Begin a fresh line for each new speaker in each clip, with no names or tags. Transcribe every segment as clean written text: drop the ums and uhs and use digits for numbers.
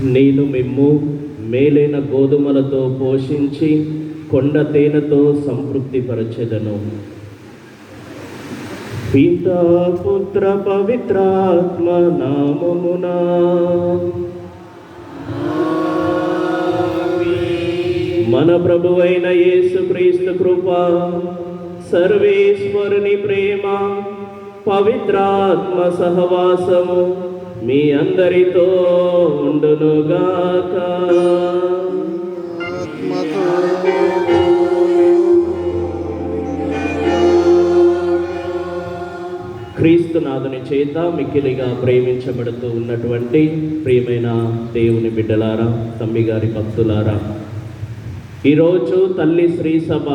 నేను మిమ్ము మేలైన గోధుమలతో పోషించి కొండ తేనెతో సంతృప్తిపరచెదను. పితా పుత్ర పవిత్రాత్మ నామమునా. మన ప్రభువైన యేసుక్రీస్తు కృప, సర్వేశ్వరుని ప్రేమ, పవిత్రాత్మ సహవాసము మీ అందరితో ఉండునుగాక. క్రీస్తునాథుని చేత మిక్కిలిగా ప్రేమించబడుతూ ఉన్నటువంటి ప్రియమైన దేవుని బిడ్డలారా, తమ్మిగారి భక్తులారా, ఈరోజు తల్లి శ్రీ సభ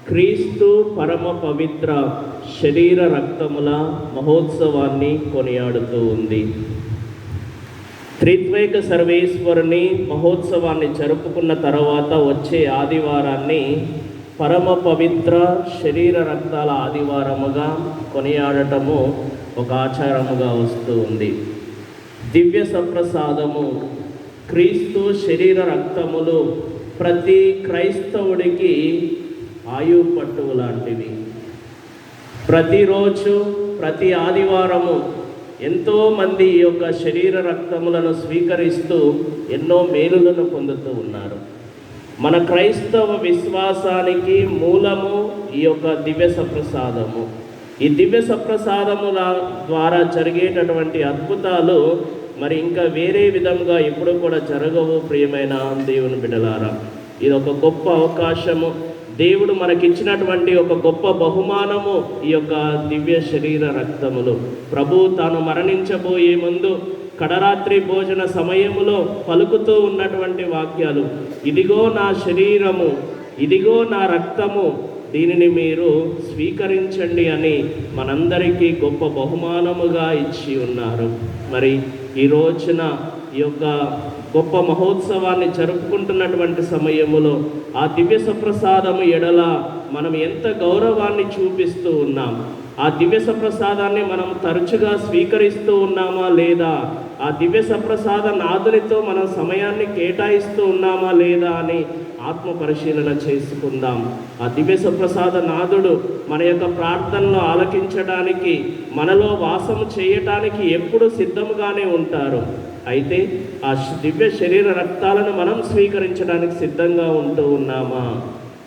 క్రీస్తు పరమ పవిత్ర శరీర రక్తముల మహోత్సవాన్ని కొనియాడుతూ ఉంది. త్రిత్వైక సర్వేశ్వరుని మహోత్సవాన్ని జరుపుకున్న తర్వాత వచ్చే ఆదివారాన్ని పరమ పవిత్ర శరీర రక్తాల ఆదివారముగా కొనియాడటము ఒక ఆచారముగా వస్తూ ఉంది. దివ్య సప్రసాదము, క్రీస్తు శరీర రక్తములు ప్రతి క్రైస్తవుడికి ఆయు పట్టువు లాంటివి. ప్రతిరోజు ప్రతి ఆదివారము ఎంతోమంది ఈ యొక్క శరీర రక్తములను స్వీకరిస్తూ ఎన్నో మేలులను పొందుతూ ఉన్నారు. మన క్రైస్తవ విశ్వాసానికి మూలము ఈ యొక్క దివ్య సప్రసాదము. ఈ దివ్య సప్రసాదముల ద్వారా జరిగేటటువంటి అద్భుతాలు మరి ఇంకా వేరే విధంగా ఎప్పుడు కూడా జరగవు. ప్రియమైన దేవుని బిడ్డలారా, ఇది ఒక గొప్ప అవకాశము, దేవుడు మనకిచ్చినటువంటి ఒక గొప్ప బహుమానము ఈ యొక్క దివ్య శరీర రక్తములు. ప్రభు తాను మరణించబోయే ముందు కడరాత్రి భోజన సమయములో పలుకుతూ ఉన్నటువంటి వాక్యాలు, ఇదిగో నా శరీరము, ఇదిగో నా రక్తము, దీనిని మీరు స్వీకరించండి అని మనందరికీ గొప్ప బహుమానముగా ఇచ్చి ఉన్నారు. మరి ఈ రోజున ఈ యొక్క గొప్ప మహోత్సవాన్ని జరుపుకుంటున్నటువంటి సమయములో ఆ దివ్య సప్రసాదము ఎడల మనం ఎంత గౌరవాన్ని చూపిస్తూ ఉన్నాం, ఆ దివ్య సప్రసాదాన్ని మనం తరచుగా స్వీకరిస్తూ ఉన్నామా లేదా, ఆ దివ్య సప్రసాద నాదునితో మనం సమయాన్ని కేటాయిస్తూ ఉన్నామా లేదా అని ఆత్మ పరిశీలన చేసుకుందాం. ఆ దివ్య సప్రసాద నాదుడు మన యొక్క ప్రార్థనలు ఆలకించడానికి, మనలో వాసము చేయటానికి ఎప్పుడు సిద్ధముగానే ఉంటారు. అయితే ఆ దివ్య శరీర రక్తాలను మనం స్వీకరించడానికి సిద్ధంగా ఉంటూ ఉన్నామా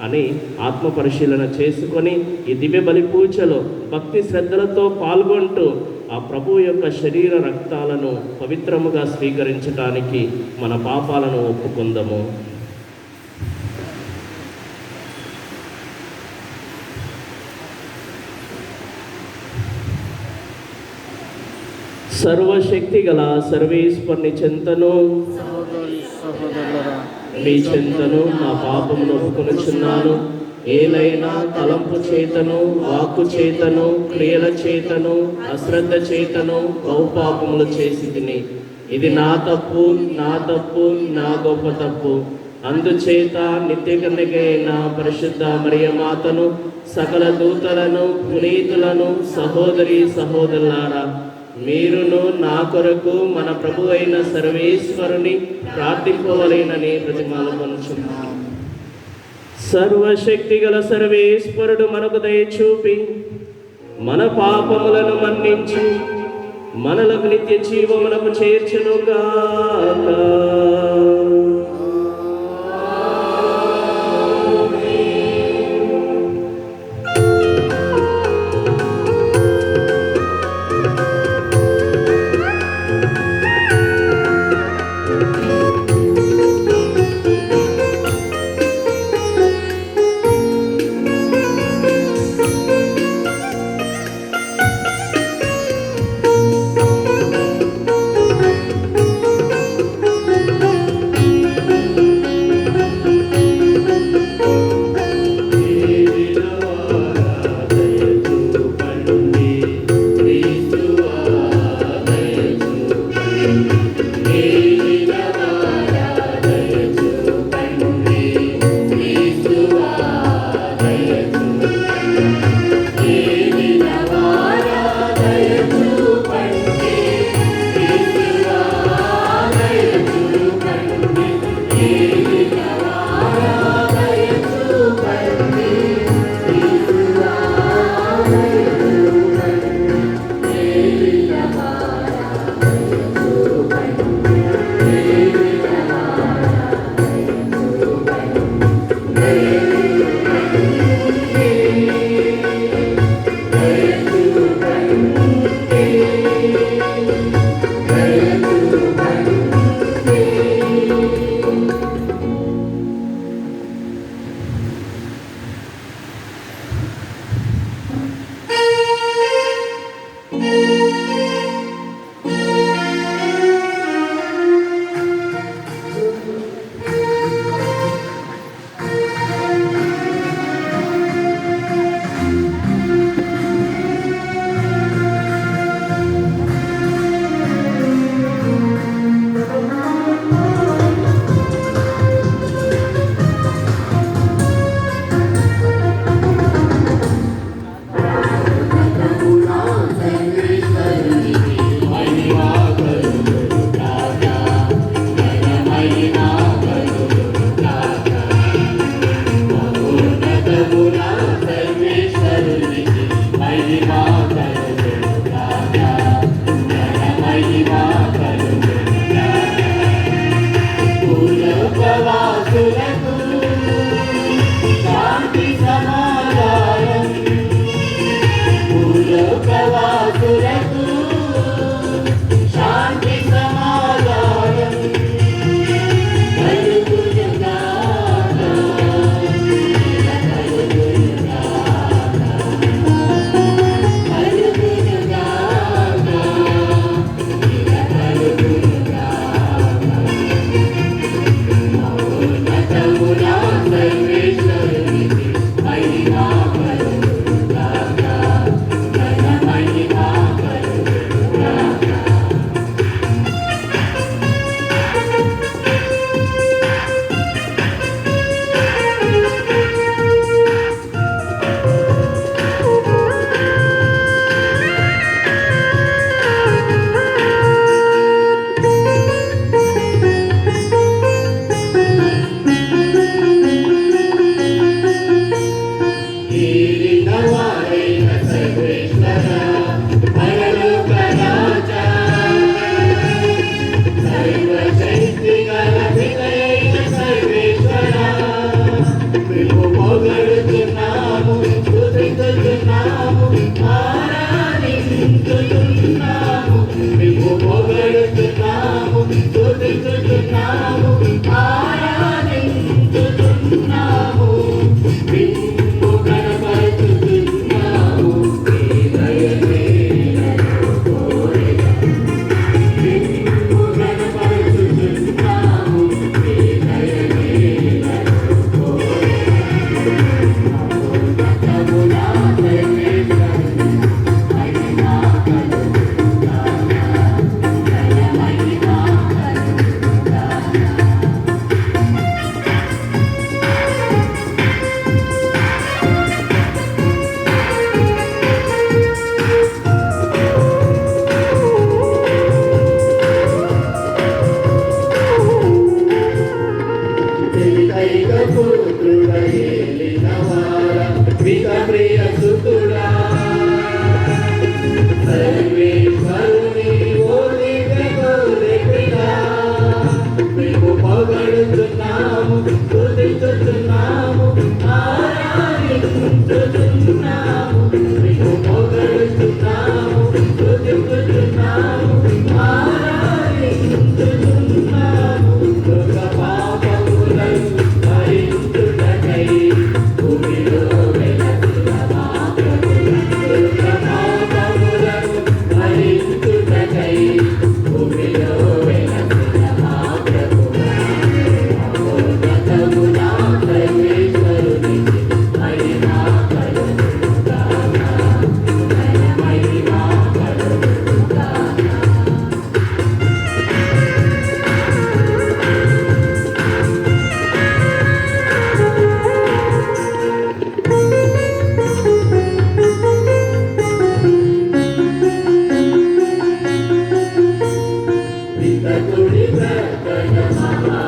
అని ఆత్మ పరిశీలన చేసుకొని ఈ దివ్య బలి పూజలో భక్తి శ్రద్ధలతో పాల్గొంటూ ఆ ప్రభు యొక్క శరీర రక్తాలను పవిత్రముగా స్వీకరించడానికి మన పాపాలను ఒప్పుకుందాము. సర్వశక్తి గల సర్వేశ్వరుని చెంతను మీ చెంతను నా పాపమును ఒప్పుకొనుచున్నాను. ఏలైనా తలంపు చేతను, వాక్కు చేతను, క్రియల చేతను, అశ్రద్ధ చేతను బహుపాపములు చేసి తిని, ఇది నా తప్పు, నా గొప్ప తప్పు. అందుచేత నిత్య కన్యకైన పరిశుద్ధ మరియమాతను, సకల దూతలను, పునీతులను, సహోదరి సహోదరులారా, మీరును నా కొరకు మన ప్రభు అయిన సర్వేశ్వరుని ప్రార్థింపవలెనని ప్రతిమాలకొనుచున్నాను. సర్వశక్తి గల సర్వేశ్వరుడు మనకు దయచూపి మన పాపములను మన్నించి మనలకు నిత్య జీవమునకు చేర్చునుగాక.
కనపరుచుతున్నాము, స్తుతించుతున్నాము, ఆరాధించుతున్నాము. నిన్ను కనపరుచుతున్నాము, నీ దయనే కోరెగా. నిన్ను కనపరుచుతున్నాము, నీ దయనే కోరెగా. మహోన్నతమునా సర్వేశ్వరుని మహిమ కలుగుగాక. జయ మహిమ కలుగుగాక. ఏకైక పుత్రుడా, ఏలినవాడా, పిత ప్రియ సుతుడా, సర్వేశ్వరుని ఓ దివ్య గోరెపితా, మేము పొగడుతున్నాము, స్తుతించుతున్నాము, ఆరాధించుతున్నాము. మేము పొగడుతున్నాము, స్తుతించుతున్నాము, ఆరాధించుతున్నాము. లోక పాపములను భరించుటకై భూమిలో వెలసిన మా ప్రభువా. లోక పాపములను భరించుటకై భూమిలో వెలసిన మా ప్రభువా. మహోన్నతమునా సర్వేశ్వరునికి మహిమ కలుగుగాక. జయ మహిమ కలుగుగాక. పితకుడి ప్రకట మహా